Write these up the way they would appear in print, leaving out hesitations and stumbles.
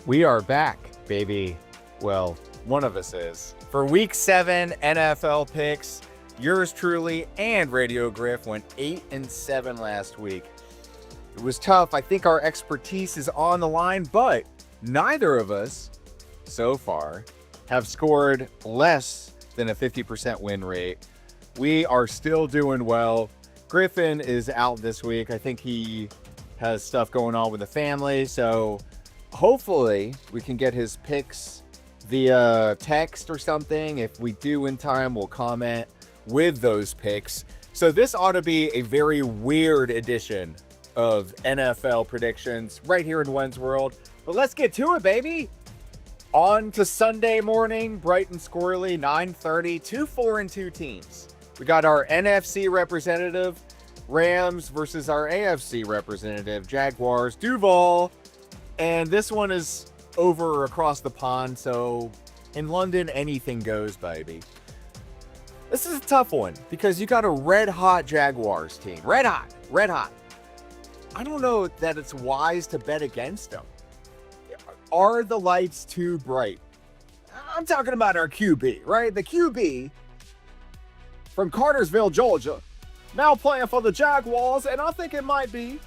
We are back, baby. Well, one of us is. For Week 7 NFL picks, yours truly and Radio Griff went 8-7 last week. It was tough. I think our expertise is on the line, but neither of us, so far, have scored less than a 50% win rate. We are still doing well. Griffin is out this week. I think he has stuff going on with the family, so hopefully we can get his picks via text or something. If we do in time, we'll comment with those picks. So this ought to be a very weird edition of NFL predictions right here in Wenz World. But let's get to it, baby. On to Sunday morning, bright and squirrely, 9:30, 4-2 teams. We got our NFC representative, Rams, versus our AFC representative, Jaguars, Duval. And this one is over across the pond, so in London, anything goes, baby. This is a tough one because you got a red-hot Jaguars team. Red hot. I don't know that it's wise to bet against them. Are the lights too bright? I'm talking about our QB, right? The QB from Cartersville, Georgia, now playing for the Jaguars, and I think it might be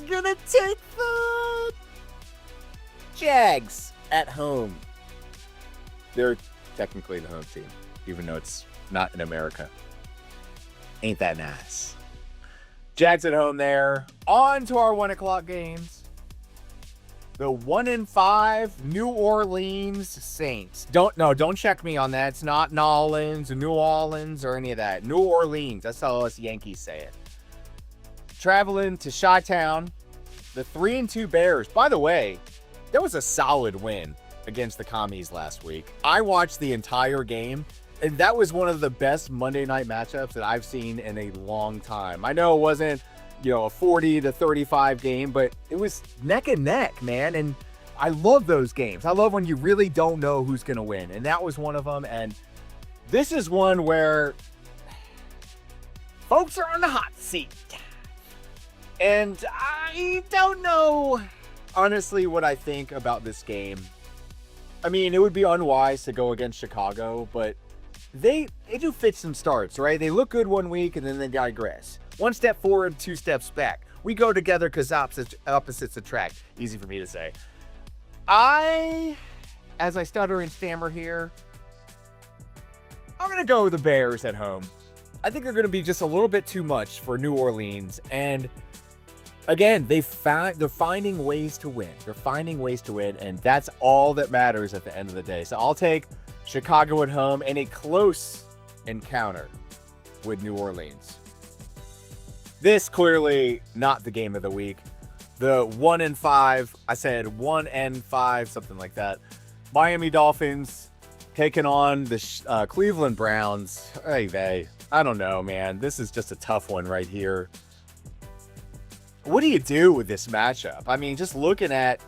gonna take the Jags at home. They're technically the home team, even though it's not in America. Ain't that nice? Jags at home there. On to our 1 o'clock games. The 1-5 New Orleans Saints. Don't check me on that. It's not Nolans or New Orleans or any of that. New Orleans. That's how us Yankees say it. Traveling to Chi-Town. The 3-2 Bears. By the way, that was a solid win against the Commies last week. I watched the entire game, and that was one of the best Monday night matchups that I've seen in a long time. I know it wasn't, a 40-35 game, but it was neck and neck, man. And I love those games. I love when you really don't know who's going to win. And that was one of them. And this is one where folks are on the hot seat. And I don't know, honestly, what I think about this game. I mean, it would be unwise to go against Chicago, but they do fits and starts, right? They look good one week and then they digress. 1 step forward, 2 steps back. We go together because opposites attract. Easy for me to say. As I stutter and stammer here, I'm going to go with the Bears at home. I think they're going to be just a little bit too much for New Orleans. And again, they're finding ways to win. They're finding ways to win, and that's all that matters at the end of the day. So I'll take Chicago at home in a close encounter with New Orleans. This clearly not the game of the week. The 1-5, I said 1-5, something like that. Miami Dolphins taking on the Cleveland Browns. Hey, I don't know, man. This is just a tough one right here. What do you do with this matchup? I mean, just looking at,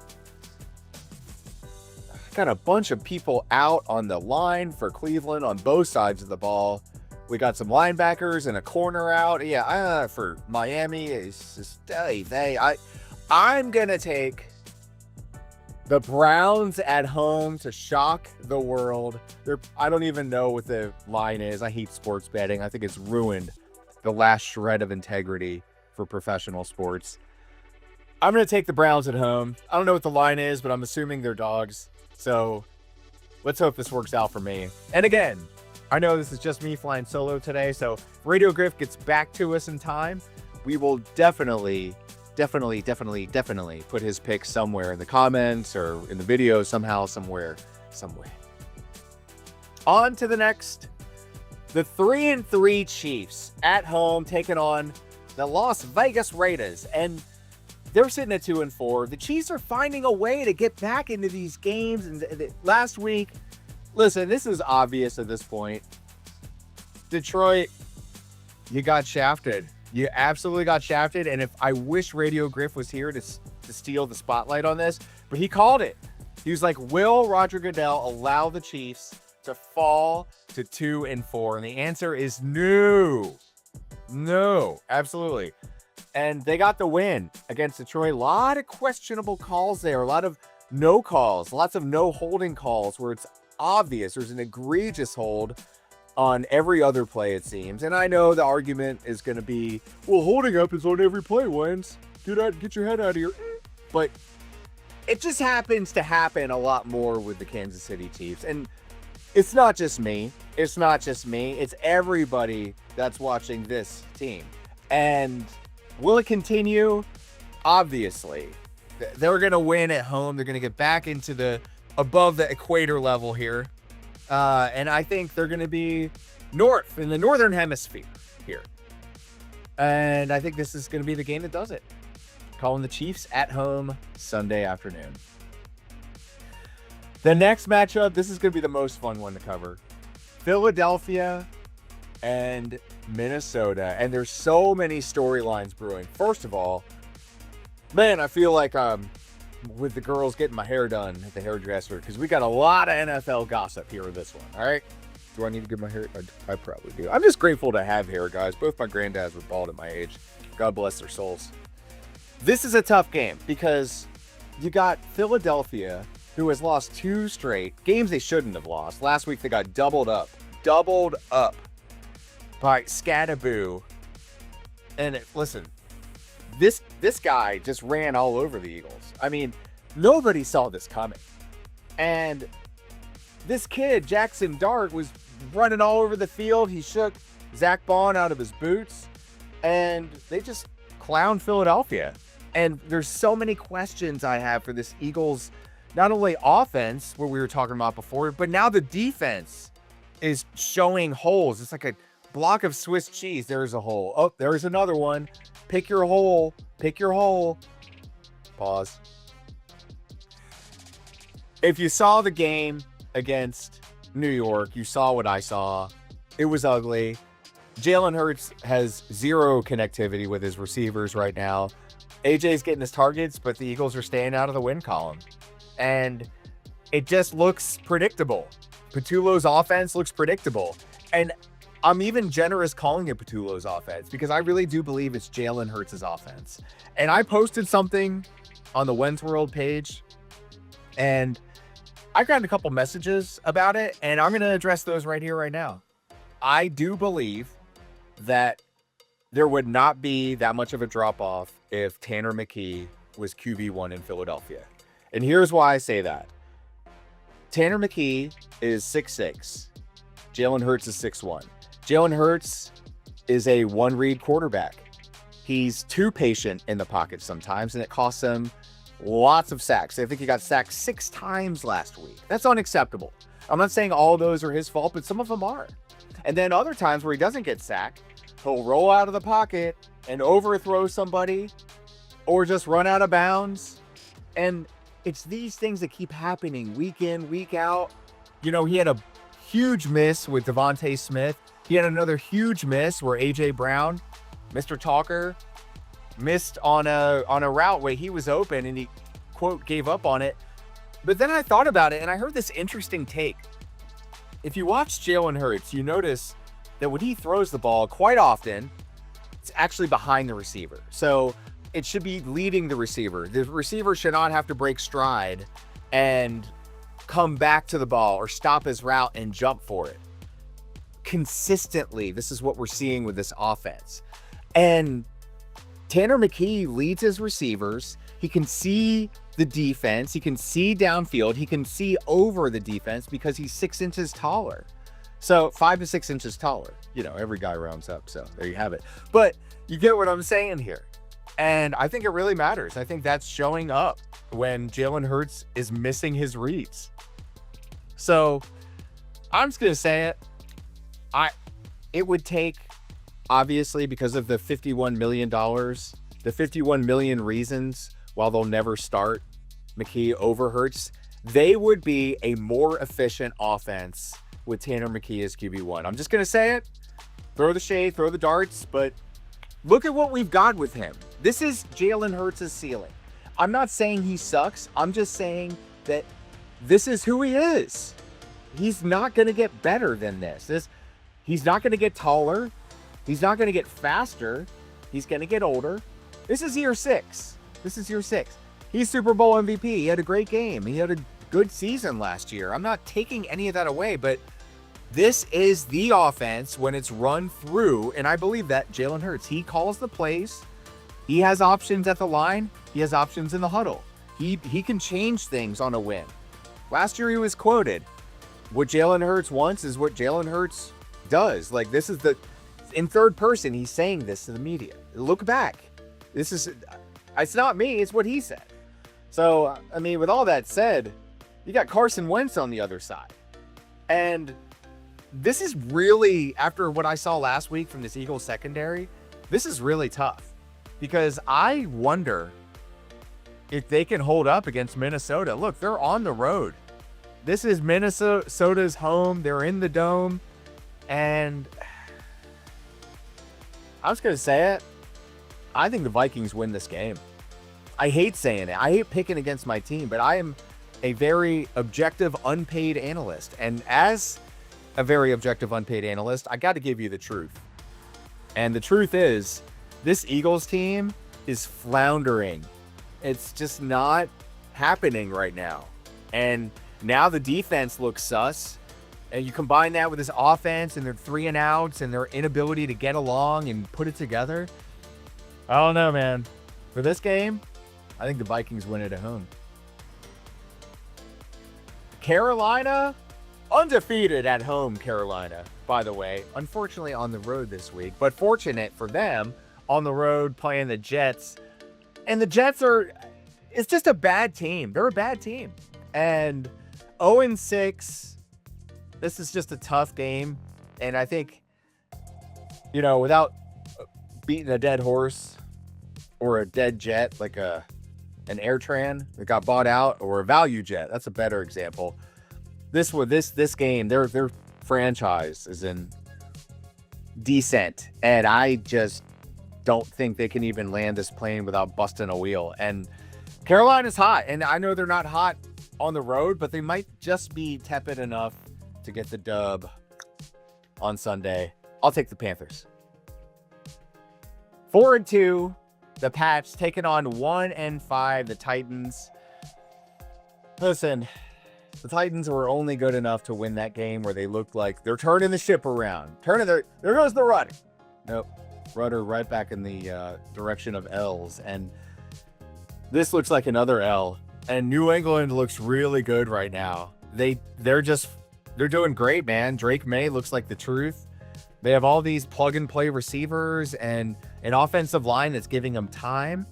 got a bunch of people out on the line for Cleveland on both sides of the ball. We got some linebackers and a corner out. Yeah, for Miami, it's just, I'm going to take the Browns at home to shock the world. I don't even know what the line is. I hate sports betting. I think it's ruined the last shred of integrity for professional sports. I'm going to take the Browns at home. I don't know what the line is, but I'm assuming they're dogs. So let's hope this works out for me. And again, I know this is just me flying solo today, so if Radio Griff gets back to us in time, we will definitely put his pick somewhere in the comments or in the video somehow, somewhere. On to the next. The 3-3 Chiefs at home taking on the Las Vegas Raiders, and they're sitting at 2-4. The Chiefs are finding a way to get back into these games. And last week, listen, this is obvious at this point. Detroit, you got shafted. You absolutely got shafted. And if I wish Radio Griff was here to steal the spotlight on this, but he called it. He was like, will Roger Goodell allow the Chiefs to fall to 2-4? And the answer is no. No, absolutely. And they got the win against Detroit. A lot of questionable calls there. A lot of no calls, lots of no holding calls where it's obvious there's an egregious hold on every other play, it seems. And I know the argument is going to be, well, holding up is on every play, Wenz. Get your head out of here. But it just happens to happen a lot more with the Kansas City Chiefs. And it's not just me. It's not just me. It's everybody that's watching this team. And will it continue? Obviously. They're going to win at home. They're going to get back into above the equator level here. And I think they're going to be north in the northern hemisphere here. And I think this is going to be the game that does it. Calling the Chiefs at home Sunday afternoon. The next matchup, this is going to be the most fun one to cover. Philadelphia and Minnesota. And there's so many storylines brewing. First of all, man, I feel like with the girls getting my hair done at the hairdresser, because we got a lot of NFL gossip here with this one. All right. Do I need to get my hair? I probably do. I'm just grateful to have hair, guys. Both my granddads were bald at my age. God bless their souls. This is a tough game because you got Philadelphia, who has lost 2 straight games they shouldn't have lost. Last week they got doubled up by Scadaboo. And listen, this guy just ran all over the Eagles. I mean, nobody saw this coming. And this kid, Jackson Dart, was running all over the field. He shook Zach Bond out of his boots. And they just clowned Philadelphia. And there's so many questions I have for this Eagles, not only offense, where we were talking about before, but now the defense is showing holes. It's like a block of Swiss cheese. There's a hole. Oh, there's another one. Pick your hole. Pick your hole. Pause. If you saw the game against New York, you saw what I saw. It was ugly. Jalen Hurts has zero connectivity with his receivers right now. AJ's getting his targets, but the Eagles are staying out of the win column. And it just looks predictable. Patullo's offense looks predictable. And I'm even generous calling it Patullo's offense because I really do believe it's Jalen Hurts' offense. And I posted something on the Wenz World page, and I got a couple messages about it, and I'm going to address those right here, right now. I do believe that there would not be that much of a drop-off if Tanner McKee was QB1 in Philadelphia. And here's why I say that. Tanner McKee is 6'6". Jalen Hurts is 6'1". Jalen Hurts is a one-read quarterback. He's too patient in the pocket sometimes, and it costs him lots of sacks. I think he got sacked 6 times last week. That's unacceptable. I'm not saying all those are his fault, but some of them are. And then other times where he doesn't get sacked, he'll roll out of the pocket and overthrow somebody or just run out of bounds. And it's these things that keep happening week in, week out. You know, he had a huge miss with Devontae Smith. He had another huge miss where A.J. Brown, Mr. Talker, missed on a route where he was open and he, quote, gave up on it. But then I thought about it and I heard this interesting take. If you watch Jalen Hurts, you notice that when he throws the ball, quite often, it's actually behind the receiver. So it should be leading the receiver. The receiver should not have to break stride and come back to the ball or stop his route and jump for it. Consistently, this is what we're seeing with this offense. And Tanner McKee leads his receivers. He can see the defense. He can see downfield. He can see over the defense because he's 6 inches taller. So 5 to 6 inches taller. You know, every guy rounds up. So there you have it. But you get what I'm saying here. And I think it really matters. I think that's showing up when Jalen Hurts is missing his reads. So I'm just going to say it. It would take, obviously, because of the $51 million, the 51 million reasons why they'll never start McKee over Hurts, they would be a more efficient offense with Tanner McKee as QB1. I'm just going to say it. Throw the shade, throw the darts, but look at what we've got with him. This is Jalen Hurts' ceiling. I'm not saying he sucks. I'm just saying that this is who he is. He's not going to get better than this. He's not going to get taller. He's not going to get faster. He's going to get older. This is year 6. This is year 6. He's Super Bowl MVP. He had a great game. He had a good season last year. I'm not taking any of that away, but this is the offense when it's run through, and I believe that Jalen Hurts, he calls the plays. He has options at the line. He has options in the huddle. He can change things on a win. Last year he was quoted, what Jalen Hurts wants is what Jalen Hurts does. Like, this is in third person, he's saying this to the media. Look back. It's not me, it's what he said. So, I mean, with all that said, you got Carson Wentz on the other side. And this is really, after what I saw last week from this Eagles secondary, this is really tough. Because I wonder if they can hold up against Minnesota. Look, they're on the road. This is Minnesota's home. They're in the dome. And I was going to say it. I think the Vikings win this game. I hate saying it. I hate picking against my team, but I am a very objective, unpaid analyst. And as a very objective, unpaid analyst, I got to give you the truth. And the truth is, this Eagles team is floundering. It's just not happening right now. And now the defense looks sus. And you combine that with this offense and their 3-and-outs and their inability to get along and put it together. I don't know, man. For this game, I think the Vikings win it at home. Carolina, undefeated at home, Carolina, by the way. Unfortunately on the road this week, but fortunate for them, on the road playing the Jets. And the Jets it's just a bad team. They're a bad team. And 0-6, this is just a tough game. And I think, without beating a dead horse or a dead jet, like an Airtran that got bought out, or a value jet, that's a better example. This game, their franchise is in descent. And I just don't think they can even land this plane without busting a wheel. And Carolina's hot, and I know they're not hot on the road, but they might just be tepid enough to get the dub on Sunday. I'll take the Panthers. 4-2, the Pats taking on 1-5, the Titans. Listen, the Titans were only good enough to win that game where they looked like they're turning the ship around. There goes the rudder. Nope. Rudder right back in the direction of L's, and this looks like another L. And New England looks really good right now. They're doing great, man. Drake May looks like the truth. They have all these plug and play receivers and an offensive line that's giving him time.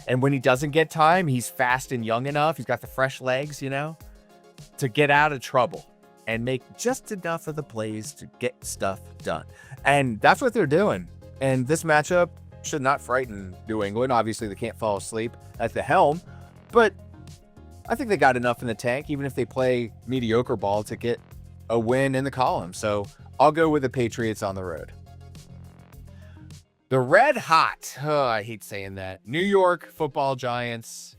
And when he doesn't get time, he's fast and young enough. He's got the fresh legs, to get out of trouble and make just enough of the plays to get stuff done. And that's what they're doing. And this matchup should not frighten New England. Obviously, they can't fall asleep at the helm, but I think they got enough in the tank, even if they play mediocre ball, to get a win in the column. So I'll go with the Patriots on the road. The red hot, I hate saying that, New York Football Giants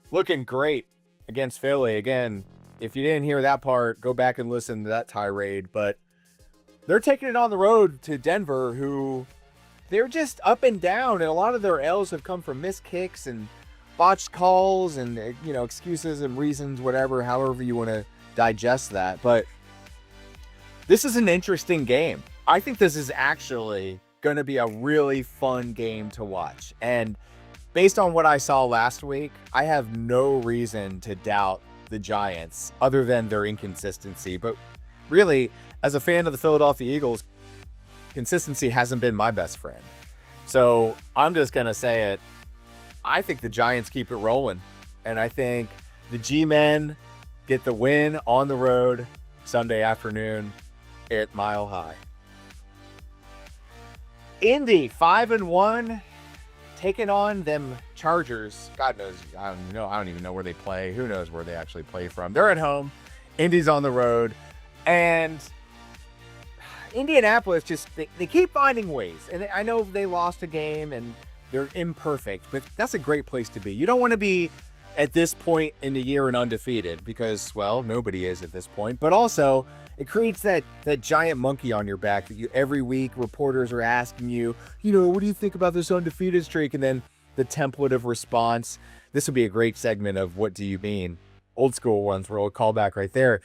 looking great against Philly. Again, if you didn't hear that part, go back and listen to that tirade. But they're taking it on the road to Denver, who they're just up and down. And a lot of their L's have come from missed kicks and botched calls and, excuses and reasons, whatever, however you want to digest that. But this is an interesting game. I think this is actually going to be a really fun game to watch. And based on what I saw last week, I have no reason to doubt the Giants other than their inconsistency. But really, as a fan of the Philadelphia Eagles, consistency hasn't been my best friend. So I'm just going to say it. I think the Giants keep it rolling. And I think the G-Men get the win on the road Sunday afternoon at Mile High. Indy 5-1, taking on them Chargers. God knows, I don't even know where they play. Who knows where they actually play from? They're at home. Indy's on the road. And Indianapolis they keep finding ways. And I know they lost a game and they're imperfect, but that's a great place to be. You don't want to be at this point in the year and undefeated because, well, nobody is at this point. But also, it creates that giant monkey on your back that every week reporters are asking you, what do you think about this undefeated streak? And then the template of response. This would be a great segment of What Do You Mean? Old school ones where we'll call back right there.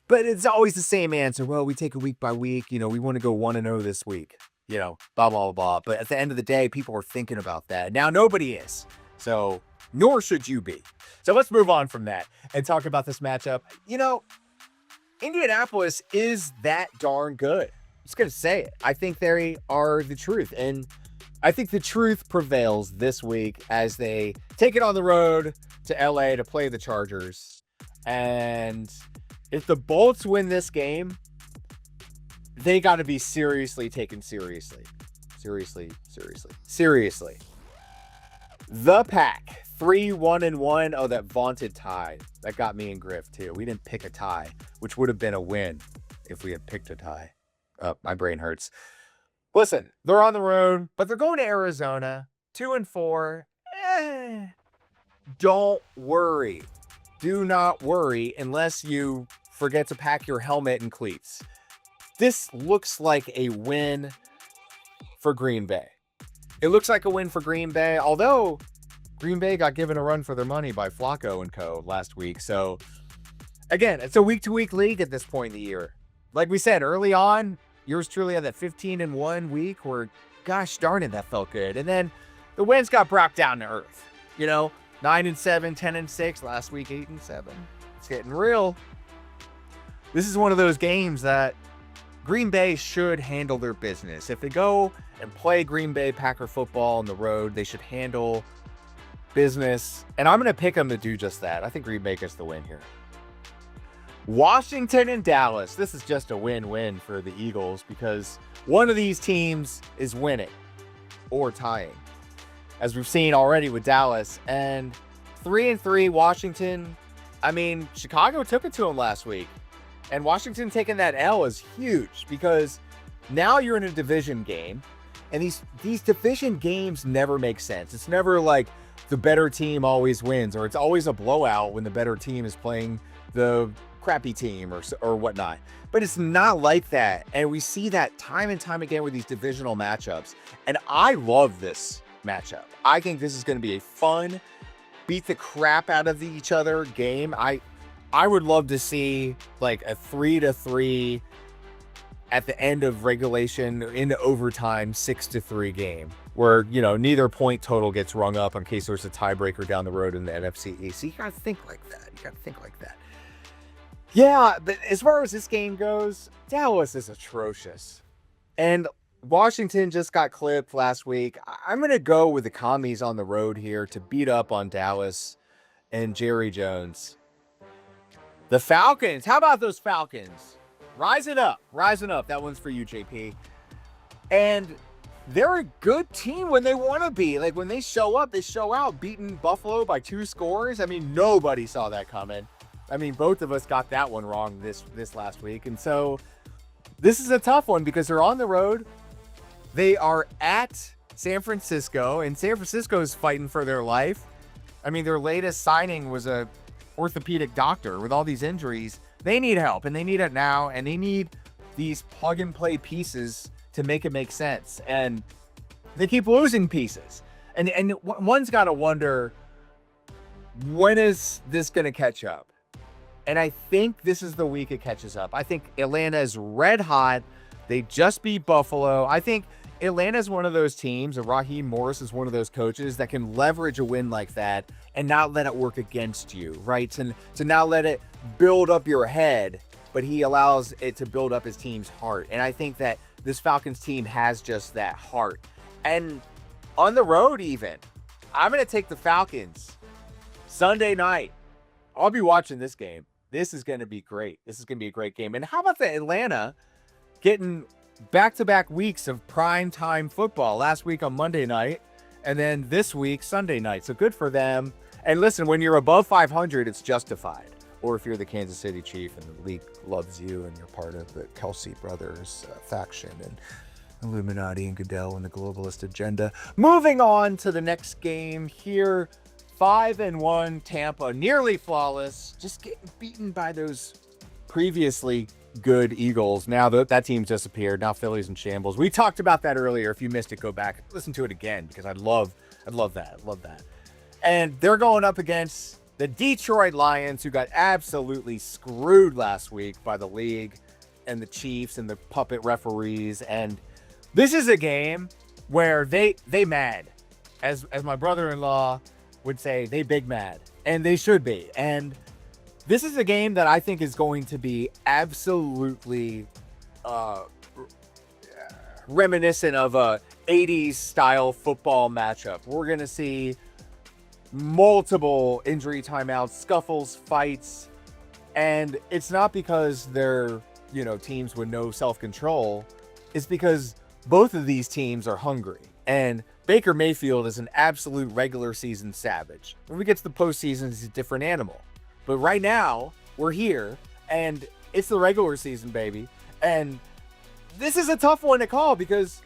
But it's always the same answer. Well, we take it week by week. We want to go 1-0 this week. Blah, blah, blah, blah. But at the end of the day, people are thinking about that. Now, nobody is. So, nor should you be. So, let's move on from that and talk about this matchup. Indianapolis is that darn good. I'm just going to say it. I think they are the truth. And I think the truth prevails this week as they take it on the road to LA to play the Chargers. And if the Bolts win this game, they got to be seriously taken seriously. Seriously. The Pack, 3-1-1. Oh, that vaunted tie. That got me in Griff, too. We didn't pick a tie, which would have been a win if we had picked a tie. Oh, my brain hurts. Listen, they're on the road, but they're going to Arizona, 2-4. Don't worry. Do not worry unless you forget to pack your helmet and cleats. This looks like a win for Green Bay. It looks like a win for Green Bay, although Green Bay got given a run for their money by Flacco and co. last week. So, again, it's a week-to-week league at this point in the year. Like we said, early on, yours truly had that 15-1 week where, gosh darn it, that felt good. And then the wins got brought down to earth. 9-7, 10-6, last week 8-7. It's getting real. This is one of those games that Green Bay should handle their business. If they go and play Green Bay Packer football on the road, they should handle business. And I'm going to pick them to do just that. I think Green Bay gets the win here. Washington and Dallas. This is just a win-win for the Eagles because one of these teams is winning or tying, as we've seen already with Dallas. And 3-3 Washington. Chicago took it to them last week. And Washington taking that L is huge because now you're in a division game. And these division games never make sense. It's never like the better team always wins, or it's always a blowout when the better team is playing the crappy team or whatnot. But it's not like that. And we see that time and time again with these divisional matchups. And I love this matchup. I think this is going to be a fun, beat the crap out of each other game. I would love to see like a 3-3 at the end of regulation into overtime, 6-3 game where, neither point total gets rung up in case there's a tiebreaker down the road in the NFC East. So you got to think like that. Yeah, but as far as this game goes, Dallas is atrocious. And Washington just got clipped last week. I'm going to go with the commies on the road here to beat up on Dallas and Jerry Jones. The Falcons. How about those Falcons? Rising up. That one's for you, JP. And they're a good team when they want to be. Like, when they show up, they show out. Beating Buffalo by 2 scores. Nobody saw that coming. Both of us got that one wrong this last week. And so this is a tough one because they're on the road. They are at San Francisco, and San Francisco is fighting for their life. Their latest signing was a orthopedic doctor. With all these injuries, they need help, and they need it now, and they need these plug and play pieces to make it make sense. And they keep losing pieces. And one's got to wonder, when is this going to catch up? And I think this is the week it catches up. I think Atlanta is red hot. They just beat Buffalo. I think Atlanta is one of those teams, and Raheem Morris is one of those coaches that can leverage a win like that and not let it work against you, right? To not let it build up your head, but he allows it to build up his team's heart. And I think that this Falcons team has just that heart. And on the road even, I'm going to take the Falcons. Sunday night, I'll be watching this game. This is going to be great. This is going to be a great game. And how about the Atlanta getting back-to-back weeks of prime time football? Last week on Monday night, and then this week, Sunday night. So good for them. And listen, when you're above 500, it's justified. Or if you're the Kansas City Chief and the league loves you and you're part of the Kelsey brothers faction and Illuminati and Goodell and the globalist agenda. Moving on to the next game here. 5-1 Tampa, nearly flawless, just getting beaten by those previously good Eagles. Now that team's disappeared. Now Philly's in shambles. We talked about that earlier. If you missed it, go back, listen to it again, because I love I'd love that. Love that. And they're going up against the Detroit Lions, who got absolutely screwed last week by the league and the Chiefs and the puppet referees. And this is a game where they mad. As my brother-in-law would say, they big mad. And they should be. And this is a game that I think is going to be absolutely reminiscent of a 80s style football matchup. We're going to see multiple injury timeouts, scuffles, fights. And it's not because they're, teams with no self-control. It's because both of these teams are hungry. And Baker Mayfield is an absolute regular season savage. When we get to the postseason, he's a different animal. But right now, we're here, and it's the regular season, baby. And this is a tough one to call because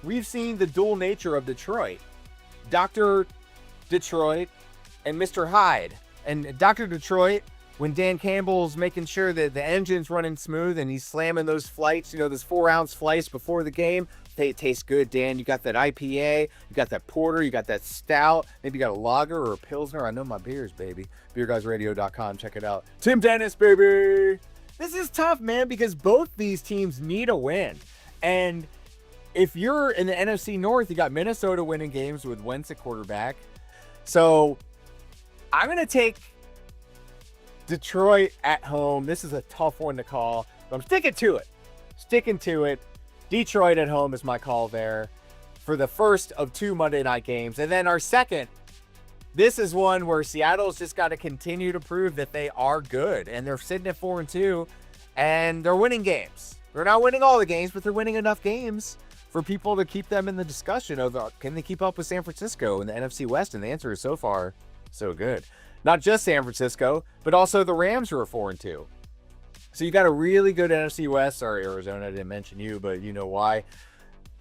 we've seen the dual nature of Detroit. Dr. Detroit and Mr. Hyde. And Dr. Detroit, when Dan Campbell's making sure that the engine's running smooth and he's slamming those flights, those 4-ounce flights before the game, it tastes good, Dan. You got that IPA, you got that porter, you got that stout, maybe you got a lager or a pilsner. I know my beers, baby. BeerGuysRadio.com, check it out. Tim Dennis, baby. This is tough, man, because both these teams need a win. And if you're in the NFC North, you got Minnesota winning games with Wenz at quarterback. So I'm going to take Detroit at home. This is a tough one to call, but I'm sticking to it. Detroit at home is my call there for the first of 2 Monday night games. And then our second, this is one where Seattle's just got to continue to prove that they are good. And they're sitting at 4-2, and they're winning games. They're not winning all the games, but they're winning enough games for people to keep them in the discussion of, can they keep up with San Francisco in the NFC West? And the answer is so far, so good. Not just San Francisco, but also the Rams, who are 4-2. So you got a really good NFC West. Sorry, Arizona, I didn't mention you, but you know why.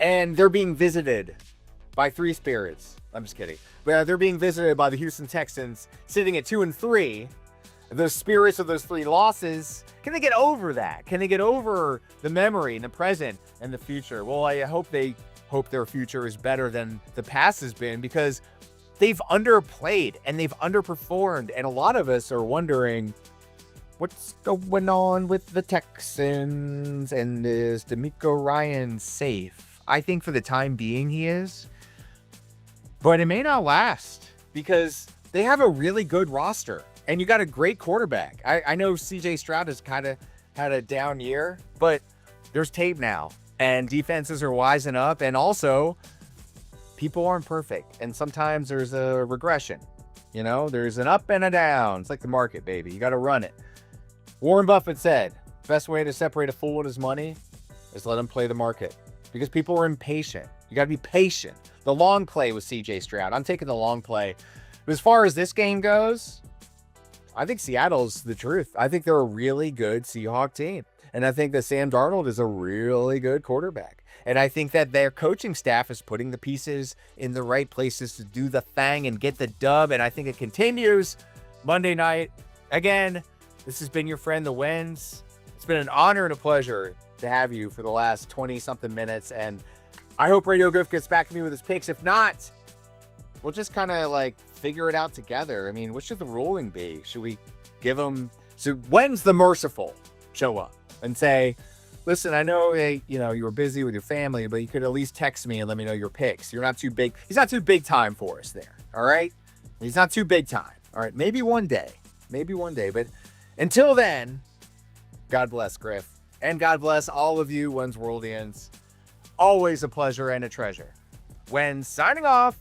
And they're being visited by 3 spirits. I'm just kidding. But they're being visited by the Houston Texans, sitting at 2-3. The spirits of those 3 losses, can they get over that? Can they get over the memory and the present and the future? Well, I hope their future is better than the past has been, because they've underplayed and they've underperformed. And a lot of us are wondering, what's going on with the Texans, and is DeMeco Ryans safe? I think for the time being he is, but it may not last because they have a really good roster and you got a great quarterback. I know CJ Stroud has kind of had a down year, but there's tape now and defenses are wising up, and also people aren't perfect and sometimes there's a regression. There's an up and a down. It's like the market, baby. You got to run it. Warren Buffett said, best way to separate a fool and his money is let him play the market, because people are impatient. You got to be patient. The long play with CJ Stroud. I'm taking the long play. But as far as this game goes, I think Seattle's the truth. I think they're a really good Seahawk team. And I think that Sam Darnold is a really good quarterback. And I think that their coaching staff is putting the pieces in the right places to do the thing and get the dub. And I think it continues Monday night. Again, this has been your friend, the Wenz. It's been an honor and a pleasure to have you for the last 20-something minutes. And I hope Radio Griff gets back to me with his picks. If not, we'll just kind of figure it out together. I mean, what should the ruling be? Should we give them... So when's the merciful show up and say, listen, I know you were busy with your family, but you could at least text me and let me know your picks. You're not too big. He's not too big time for us there. All right. He's not too big time. All right. Maybe one day, but until then, God bless Griff, and God bless all of you Wenz Worldians. Always a pleasure and a treasure. Wenz signing off.